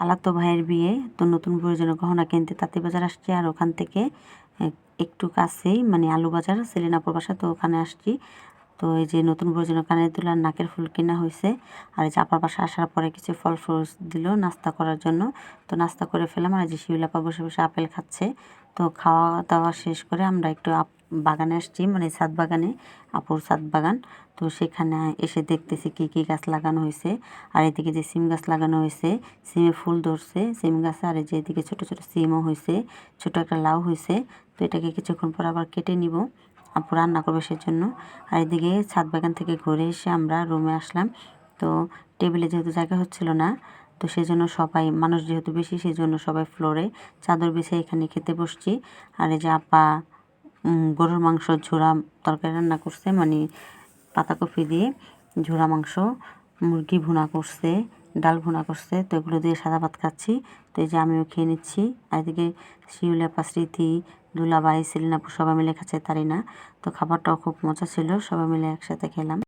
খালাতো ভাইয়ের বিয়ে, তো নতুন বউয়ের জন্য গহনা কিনতে তাঁতীবাজার আসছি। আর ওখান থেকে একটু কাছেই মানে আলুবাজার সেলিনাপুর বাসা, তো ওখানে আসছি। তো এই যে নতুন বউয়ের জন্য কানের দুল আর নাকের ফুল কেনা হয়েছে। আর এই যে আপার বাসা আসার পরে কিছু ফল ফ্রুটস দিল নাস্তা করার জন্য, তো নাস্তা করে ফেলাম। আর এই যে শিউলি আপা বসে বসে আপেল খাচ্ছে। তো খাওয়া দাওয়া শেষ করে আমরা একটু বাগানে আসছি, মানে ছাদ বাগানে, আপুর ছাদ বাগান। তো সেখানে এসে দেখতেছি কি কি গাছ লাগানো হয়েছে। আর এদিকে যে সিম গাছ লাগানো হয়েছে, সিমে ফুল ধরছে সিম গাছে। আর এই যে এদিকে ছোটো ছোটো সিমও হয়েছে, ছোটো একটা লাউ হয়েছে। তো এটাকে কিছুক্ষণ পর আবার কেটে নিব, আপু রান্না করবে সেজন্য। আর এদিকে ছাদ বাগান থেকে ঘুরে এসে আমরা রুমে আসলাম। তো টেবিলে যেহেতু জায়গা হচ্ছিল না, তো সেজন্য সবাই, মানুষ যেহেতু বেশি, সেজন্য সবাই ফ্লোরে চাদর বিছিয়ে এখানে খেতে বসছি। আর এই যে আপা গরুর মাংস ঝোড়া তরকারি রান্না করছে, মানে পাতাকপি দিয়ে ঝোড়া মাংস, মুরগি ভুনা করছে, ডাল ভুনা করছে। তো এগুলো দিয়ে সাদা ভাত খাচ্ছি। তো এই যে আমিও খেয়ে নিচ্ছি। আর এদিকে শিউলি আপা, স্মৃতি, দুলাভাই, সেলিনাপু সবাই মিলে খাচ্ছে, তারিনা। তো খাবারটাও খুব মজা ছিল, সবাই মিলে একসাথে খেলাম।